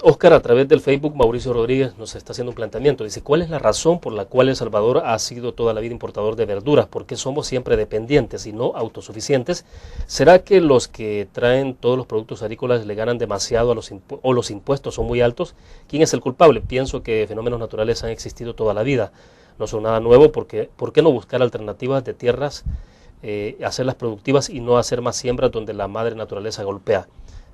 Oscar, a través del Facebook, Mauricio Rodríguez nos está haciendo un planteamiento. Dice, ¿cuál es la razón por la cual El Salvador ha sido toda la vida importador de verduras? ¿Por qué somos siempre dependientes y no autosuficientes? ¿Será que los que traen todos los productos agrícolas le ganan demasiado a o los impuestos son muy altos? ¿Quién es el culpable? Pienso que fenómenos naturales han existido toda la vida. No son nada nuevo. ¿Por qué no buscar alternativas de tierras, hacerlas productivas y no hacer más siembras donde la madre naturaleza golpea?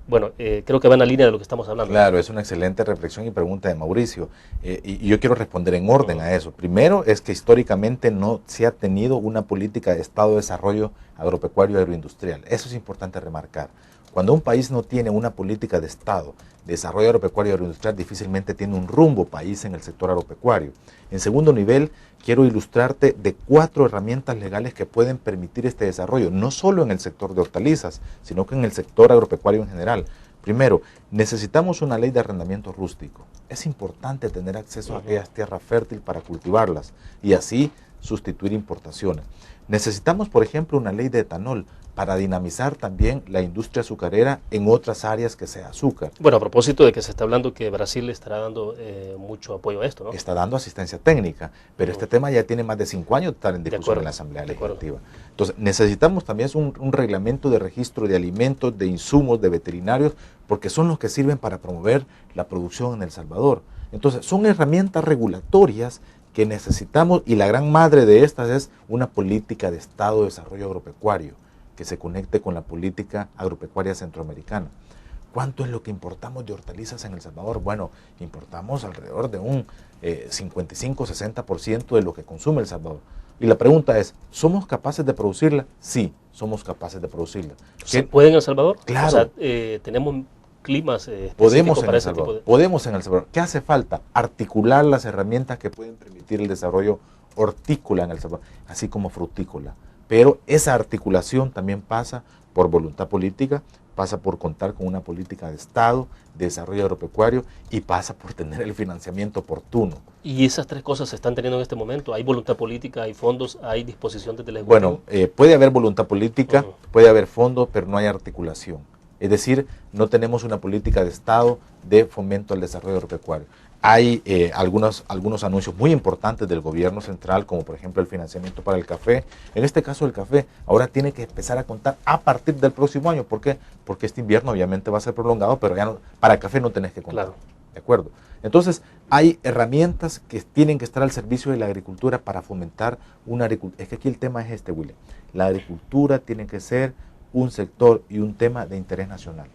Bueno, creo que va en la línea de lo que estamos hablando. Claro, es una excelente reflexión y pregunta de Mauricio. Y yo quiero responder en orden a eso. Primero es que históricamente no se ha tenido una política de Estado de desarrollo agropecuario y agroindustrial. Eso es importante remarcar. Cuando un país no tiene una política de Estado de desarrollo agropecuario y agroindustrial, difícilmente tiene un rumbo país en el sector agropecuario. En segundo nivel, quiero ilustrarte de 4 herramientas legales que pueden permitir este desarrollo, no solo en el sector de hortalizas, sino que en el sector agropecuario en general. Primero, necesitamos una ley de arrendamiento rústico. Es importante tener acceso a aquellas tierras fértiles para cultivarlas y así sustituir importaciones. Necesitamos, por ejemplo, una ley de etanol para dinamizar también la industria azucarera en otras áreas que sea azúcar. Bueno, a propósito de que se está hablando que Brasil le estará dando mucho apoyo a esto, ¿no? Está dando asistencia técnica, pero este tema ya tiene más de 5 años de estar en discusión en la Asamblea Legislativa. Entonces, necesitamos también un reglamento de registro de alimentos, de insumos, de veterinarios, porque son los que sirven para promover la producción en El Salvador. Entonces, son herramientas regulatorias que necesitamos, y la gran madre de estas es una política de Estado de desarrollo agropecuario que se conecte con la política agropecuaria centroamericana. ¿Cuánto es lo que importamos de hortalizas en El Salvador? Bueno, importamos alrededor de un 55-60% de lo que consume El Salvador. Y la pregunta es, ¿somos capaces de producirla? Sí, somos capaces de producirla. ¿Se puede en El Salvador? Claro. O sea, tenemos climas podemos para ese tipo de... Podemos en El Salvador. ¿Qué hace falta? Articular las herramientas que pueden permitir el desarrollo hortícola en El Salvador, así como frutícola. Pero esa articulación también pasa por voluntad política, pasa por contar con una política de Estado, de desarrollo agropecuario y pasa por tener el financiamiento oportuno. ¿Y esas 3 cosas se están teniendo en este momento? ¿Hay voluntad política, hay fondos, hay disposición desde el Ejecutivo? Bueno, puede haber voluntad política, puede haber fondos, pero no hay articulación. Es decir, no tenemos una política de Estado de fomento al desarrollo agropecuario. Hay algunos anuncios muy importantes del gobierno central, como por ejemplo el financiamiento para el café. En este caso el café ahora tiene que empezar a contar a partir del próximo año. ¿Por qué? Porque este invierno obviamente va a ser prolongado, pero ya no, para el café no tenés que contar. Claro. ¿De acuerdo? Entonces hay herramientas que tienen que estar al servicio de la agricultura para fomentar una agricultura. Es que aquí el tema es este, William. La agricultura tiene que ser un sector y un tema de interés nacional.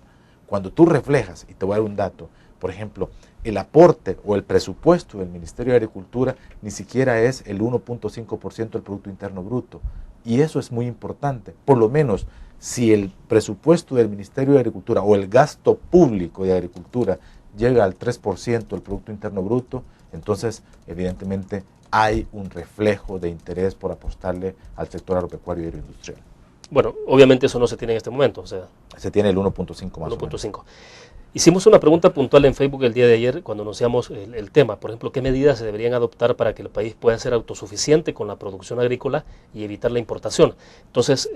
Cuando tú reflejas, y te voy a dar un dato, por ejemplo, el aporte o el presupuesto del Ministerio de Agricultura ni siquiera es el 1.5% del Producto Interno Bruto. Y eso es muy importante. Por lo menos, si el presupuesto del Ministerio de Agricultura o el gasto público de agricultura llega al 3% del Producto Interno Bruto, entonces, evidentemente, hay un reflejo de interés por apostarle al sector agropecuario y agroindustrial. Bueno, obviamente eso no se tiene en este momento, o sea... Se tiene el 1.5 más 1.5. Hicimos una pregunta puntual en Facebook el día de ayer cuando anunciamos el tema. Por ejemplo, ¿qué medidas se deberían adoptar para que el país pueda ser autosuficiente con la producción agrícola y evitar la importación? Entonces,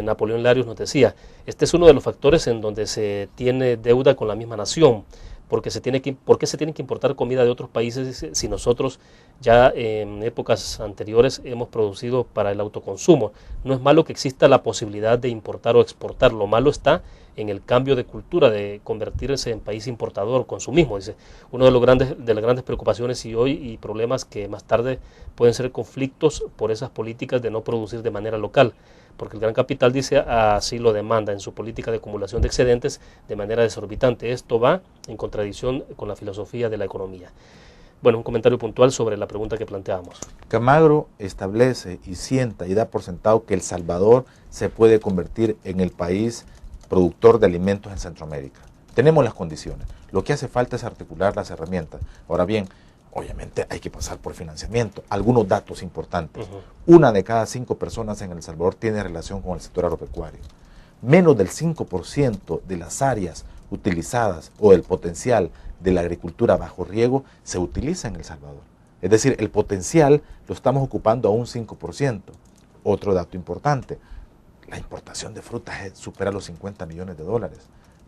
Napoleón Larios nos decía, este es uno de los factores en donde se tiene deuda con la misma nación. ¿Por qué se tiene que importar comida de otros países si nosotros ya en épocas anteriores hemos producido para el autoconsumo? No es malo que exista la posibilidad de importar o exportar, lo malo está en el cambio de cultura, de convertirse en país importador, consumismo. Dice, uno de las grandes preocupaciones y problemas que más tarde pueden ser conflictos por esas políticas de no producir de manera local. Porque el gran capital, dice, así lo demanda en su política de acumulación de excedentes de manera desorbitante. Esto va en contradicción con la filosofía de la economía. Bueno, un comentario puntual sobre la pregunta que planteábamos. Camagro establece y sienta y da por sentado que El Salvador se puede convertir en el país productor de alimentos en Centroamérica. Tenemos las condiciones. Lo que hace falta es articular las herramientas. Ahora bien, obviamente hay que pasar por financiamiento. Algunos datos importantes. 1 de cada 5 personas en El Salvador tiene relación con el sector agropecuario. Menos del 5% de las áreas utilizadas o del potencial de la agricultura bajo riego se utiliza en El Salvador. Es decir, el potencial lo estamos ocupando a un 5%. Otro dato importante, la importación de frutas supera los $50 millones.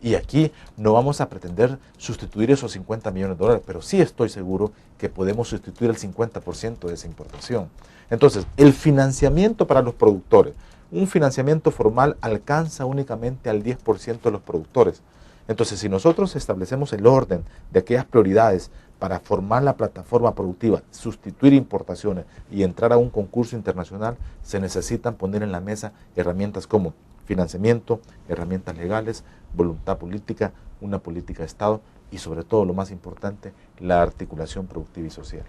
Y aquí no vamos a pretender sustituir esos 50 millones de dólares, pero sí estoy seguro que podemos sustituir el 50% de esa importación. Entonces, el financiamiento para los productores, un financiamiento formal alcanza únicamente al 10% de los productores. Entonces, si nosotros establecemos el orden de aquellas prioridades para formar la plataforma productiva, sustituir importaciones y entrar a un concurso internacional, se necesitan poner en la mesa herramientas como financiamiento, herramientas legales, voluntad política, una política de Estado y sobre todo, lo más importante, la articulación productiva y social.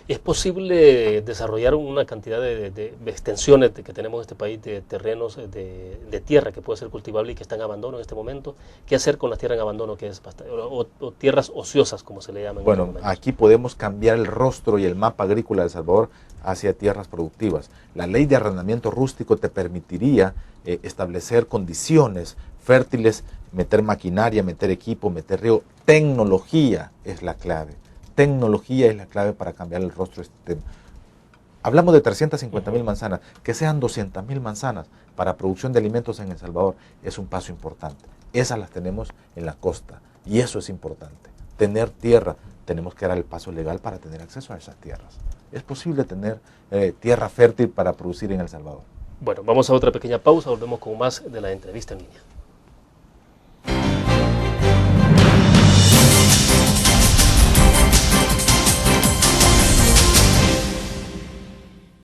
¿Es posible desarrollar una cantidad de extensiones que tenemos en este país de terrenos de tierra que puede ser cultivable y que están en abandono en este momento? ¿Qué hacer con las tierras en abandono, que es o tierras ociosas, como se le llama? Bueno, aquí podemos cambiar el rostro y el mapa agrícola de El Salvador hacia tierras productivas. La ley de arrendamiento rústico te permitiría establecer condiciones fértiles, meter maquinaria, meter equipo, meter río. Tecnología es la clave. Tecnología es la clave para cambiar el rostro de este tema. Hablamos de 350.000 manzanas, que sean 200.000 manzanas para producción de alimentos en El Salvador es un paso importante. Esas las tenemos en la costa y eso es importante. Tener tierra, tenemos que dar el paso legal para tener acceso a esas tierras. Es posible tener tierra fértil para producir en El Salvador. Bueno, vamos a otra pequeña pausa, volvemos con más de la entrevista en línea.